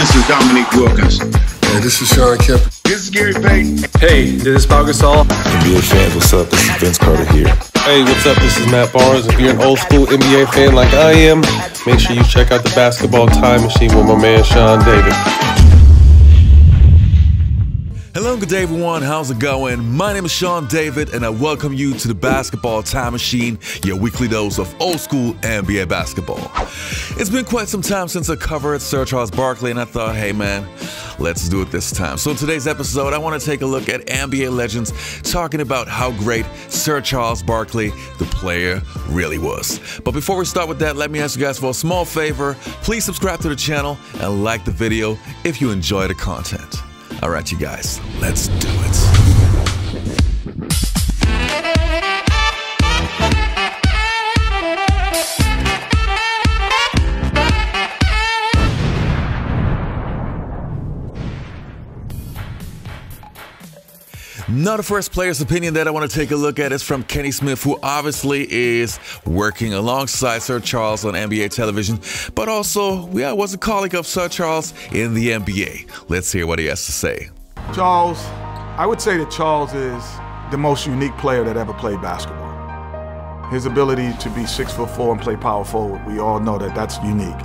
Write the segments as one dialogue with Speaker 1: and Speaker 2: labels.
Speaker 1: This is Dominique Wilkins.
Speaker 2: Hey, this is Sean Kemp.
Speaker 1: This is Gary Payton.
Speaker 3: Hey, this is Pau Gasol.
Speaker 4: NBA fans, what's up? This is Vince Carter here.
Speaker 3: Hey, what's up? This is Matt Barnes. If you're an old school NBA fan like I am, make sure you check out the Basketball Time Machine with my man Sean David.
Speaker 5: Hello, good day everyone. How's it going? My name is Sean David and I welcome you to the Basketball Time Machine, your weekly dose of old school NBA basketball. It's been quite some time since I covered Sir Charles Barkley and I thought, hey man, let's do it this time. So in today's episode, I want to take a look at NBA legends talking about how great Sir Charles Barkley, the player, really was. But before we start with that, let me ask you guys for a small favor. Please subscribe to the channel and like the video if you enjoy the content. All right, you guys, let's do it. Now, the first player's opinion that I want to take a look at is from Kenny Smith, who obviously is working alongside Sir Charles on NBA television, but also was a colleague of Sir Charles in the NBA. Let's hear what he has to say.
Speaker 6: Charles, I would say that Charles is the most unique player that ever played basketball. His ability to be 6'4" and play power forward, we all know that that's unique.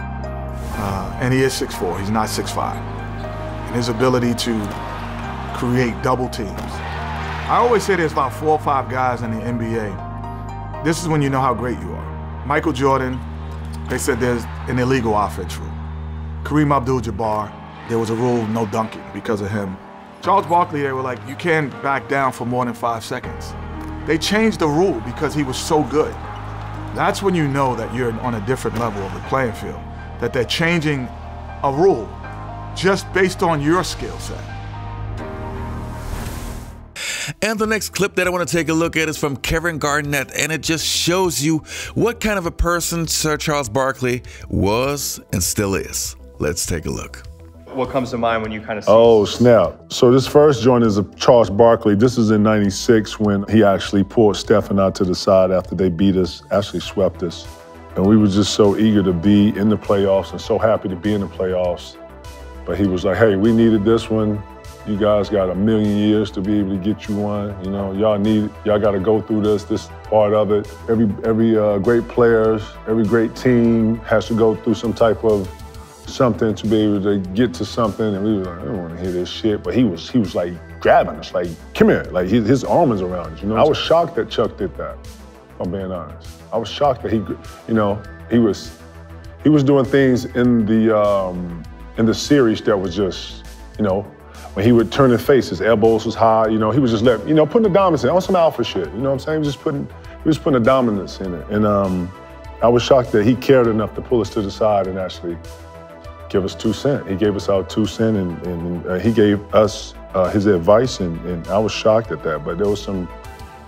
Speaker 6: And he is 6'4", he's not 6'5". And his ability to create double teams. I always say there's about 4 or 5 guys in the NBA. This is when you know how great you are. Michael Jordan, they said there's an illegal offense rule. Kareem Abdul-Jabbar, there was a rule, no dunking because of him. Charles Barkley, they were like, you can't back down for more than 5 seconds. They changed the rule because he was so good. That's when you know that you're on a different level of the playing field, that they're changing a rule just based on your skill set.
Speaker 5: And the next clip that I want to take a look at is from Kevin Garnett, and it just shows you what kind of a person Sir Charles Barkley was and still is. Let's take a look.
Speaker 7: What comes to mind when you kind of see?
Speaker 2: Oh, snap. So this first joint is of Charles Barkley. This is in '96 when he actually pulled Stephen out to the side after they beat us, actually swept us. And we were just so eager to be in the playoffs and so happy to be in the playoffs. But he was like, hey, we needed this one. You guys got 1,000,000 years to be able to get you one. You know, y'all got to go through this part of it. Every great players, every great team has to go through some type of something to be able to get to something. And we were like, I don't want to hear this shit. But he was like grabbing us, like, come here. Like his arm is around us, you know? I was shocked that Chuck did that, if I'm being honest. I was shocked that he was doing things in the series that was just, when he would turn his face, his elbows was high, he was just putting the dominance in on some alpha shit, you know what I'm saying? He was putting the dominance in it. And I was shocked that he cared enough to pull us to the side and actually give us 2 cents. He gave us our 2 cents and he gave us his advice and I was shocked at that. But there was some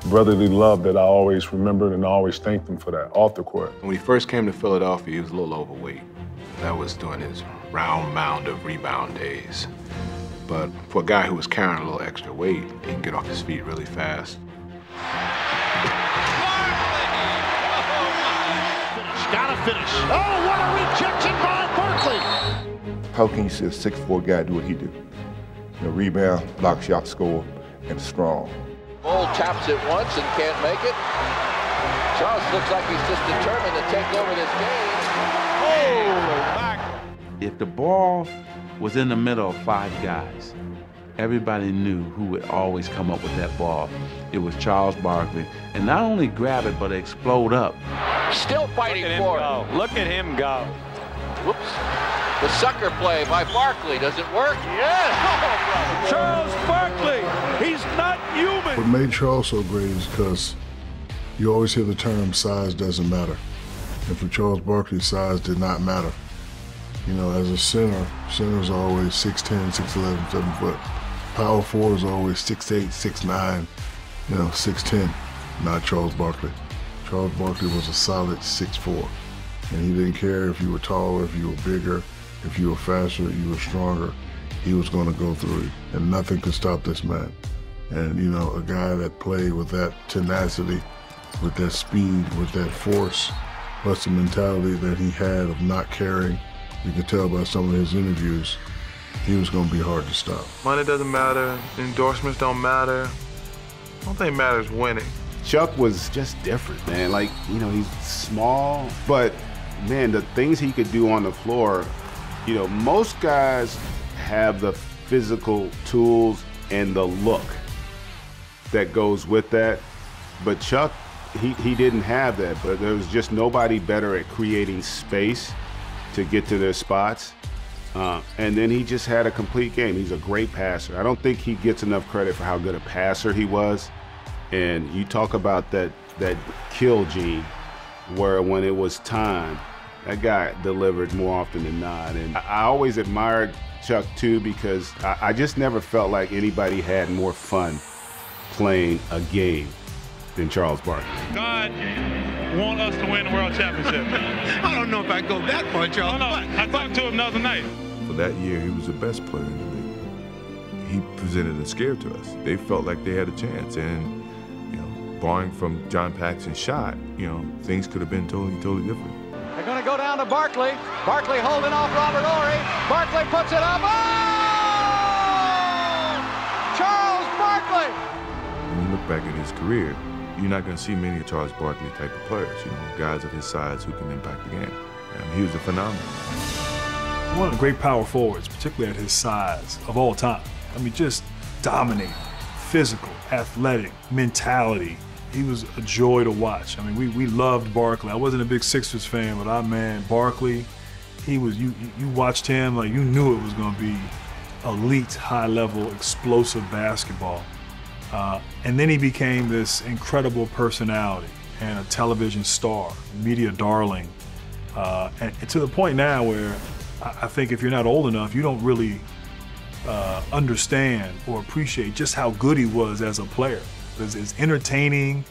Speaker 2: brotherly love that I always remembered and I always thanked him for that off the court.
Speaker 8: When he first came to Philadelphia, he was a little overweight. That was during his round mound of rebound days. But for a guy who was carrying a little extra weight, he can get off his feet really fast.
Speaker 9: Gotta finish. Oh, what a rejection by Barkley!
Speaker 10: How can you see a 6'4" guy do what he do? Rebound, block shot, score, and strong.
Speaker 11: Bull taps it once and can't make it. Charles looks like he's just determined to take over this game.
Speaker 9: Oh, back.
Speaker 12: If the ball was in the middle of 5 guys, everybody knew who would always come up with that ball. It was Charles Barkley. And not only grab it, but explode up.
Speaker 11: Still fighting for it.
Speaker 7: Look at him go.
Speaker 11: Whoops. The sucker play by Barkley. Does it work?
Speaker 9: Yes. Oh, Charles Barkley. He's not human.
Speaker 2: What made Charles so great is because you always hear the term size doesn't matter. And for Charles Barkley, size did not matter. As a center, centers are always 6'10", 6'11", 7 foot. Power forward is always 6'8", 6'9", 6'10". Not Charles Barkley. Charles Barkley was a solid 6'4", and he didn't care if you were taller, if you were bigger, if you were faster, you were stronger. He was going to go through it, and nothing could stop this man. And a guy that played with that tenacity, with that speed, with that force, plus the mentality that he had of not caring. You could tell by some of his interviews he was going to be hard to stop.
Speaker 6: Money doesn't matter. Endorsements don't matter. The only thing matters is winning.
Speaker 13: Chuck was just different, man. Like, you know, he's small, but, man, the things he could do on the floor, you know, most guys have the physical tools and the look that goes with that. But Chuck, he didn't have that, but there was just nobody better at creating space to get to their spots. And then he just had a complete game. He's a great passer. I don't think he gets enough credit for how good a passer he was. And you talk about that kill gene, where when it was time, that guy delivered more often than not. And I always admired Chuck too, because I just never felt like anybody had more fun playing a game than Charles Barkley.
Speaker 9: God want us to win the world championship. I don't know if I go that far, Charles. No, I talked to him the other night.
Speaker 2: For that year, he was the best player in the league. He presented a scare to us. They felt like they had a chance, and barring from John Paxson's shot, things could have been totally different.
Speaker 9: They're going to go down to Barkley. Barkley holding off Robert Horry. Barkley puts it up. Oh! Charles Barkley!
Speaker 2: When you look back at his career, you're not going to see many Charles Barkley type of players, guys of his size who can impact the game. And he was a phenomenon.
Speaker 14: One of the great power forwards, particularly at his size, of all time. I mean, just dominating, physical, athletic, mentality. He was a joy to watch. I mean, we loved Barkley. I wasn't a big Sixers fan, but our man Barkley, he was. You watched him like you knew it was going to be elite, high-level, explosive basketball. And then he became this incredible personality and a television star, media darling, and to the point now where I think if you're not old enough, you don't really understand or appreciate just how good he was as a player. As entertaining,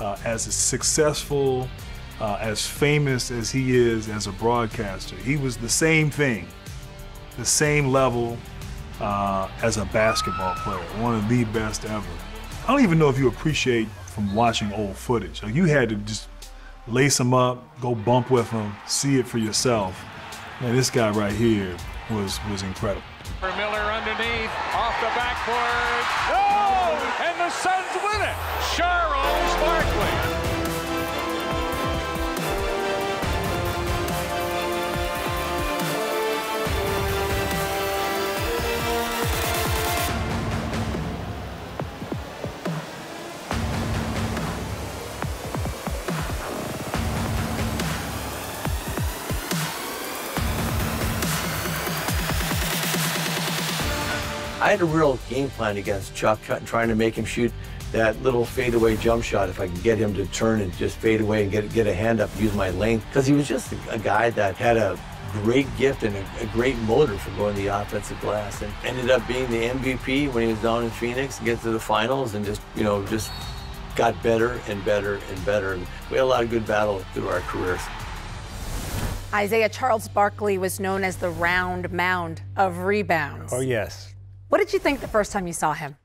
Speaker 14: as successful, as famous as he is as a broadcaster. He was the same thing, the same level as a basketball player, one of the best ever. I don't even know if you appreciate from watching old footage. Like, you had to just lace him up, go bump with him, see it for yourself. Man, this guy right here was incredible.
Speaker 9: For Miller underneath, off the backboard. Oh! And the Suns win it! Charles Barkley.
Speaker 15: I had a real game plan against Chuck, trying to make him shoot that little fadeaway jump shot if I could get him to turn and just fade away and get a hand up and use my length. Because he was just a guy that had a great gift and a great motor for going to the offensive glass, and ended up being the MVP when he was down in Phoenix and get to the finals, and just got better and better and better. And we had a lot of good battles through our careers.
Speaker 16: Isaiah, Charles Barkley was known as the round mound of rebounds.
Speaker 17: Oh, yes.
Speaker 16: What did you think the first time you saw him?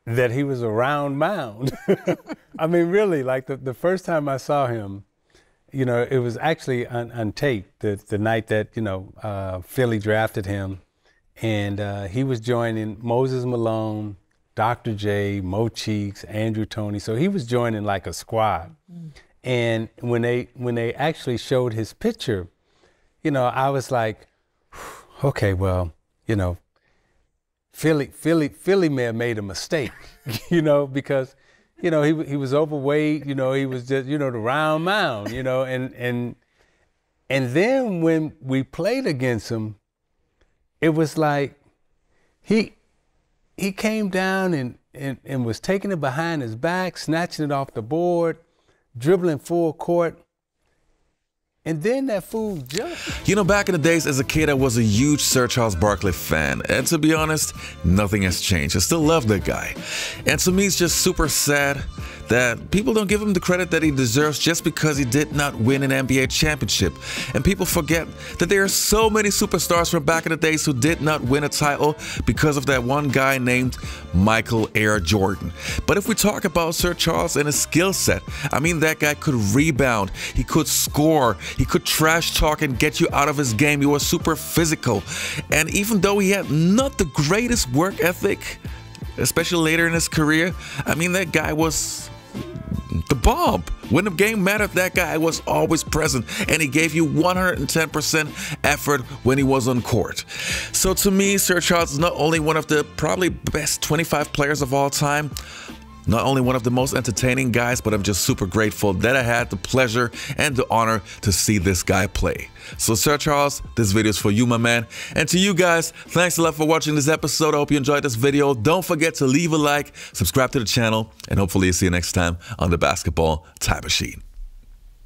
Speaker 17: That he was a round mound. I mean, really, like the first time I saw him, it was actually on tape, the night that, Philly drafted him. And he was joining Moses Malone, Dr. J, Mo Cheeks, Andrew Toney. So he was joining like a squad. And when they actually showed his picture, I was like, okay, well, Philly may have made a mistake, because, he was overweight, he was just, the round mound, and then when we played against him, it was like he came down and was taking it behind his back, snatching it off the board, dribbling full court. And then that fool jumped.
Speaker 5: Back in the days as a kid, I was a huge Sir Charles Barkley fan. And to be honest, nothing has changed. I still love that guy. And to me, it's just super sad that people don't give him the credit that he deserves just because he did not win an NBA championship. And people forget that there are so many superstars from back in the days who did not win a title because of that one guy named Michael Air Jordan. But if we talk about Sir Charles and his skill set, I mean, that guy could rebound, he could score, he could trash talk and get you out of his game. He was super physical. And even though he had not the greatest work ethic, especially later in his career, I mean, that guy was the bomb. When the game mattered, that guy was always present, and he gave you 110% effort when he was on court. So to me, Sir Charles is not only one of the probably best 25 players of all time, not only one of the most entertaining guys, but I'm just super grateful that I had the pleasure and the honor to see this guy play. So Sir Charles, this video is for you, my man. And to you guys, thanks a lot for watching this episode. I hope you enjoyed this video. Don't forget to leave a like, subscribe to the channel, and hopefully see you next time on the Basketball Time Machine.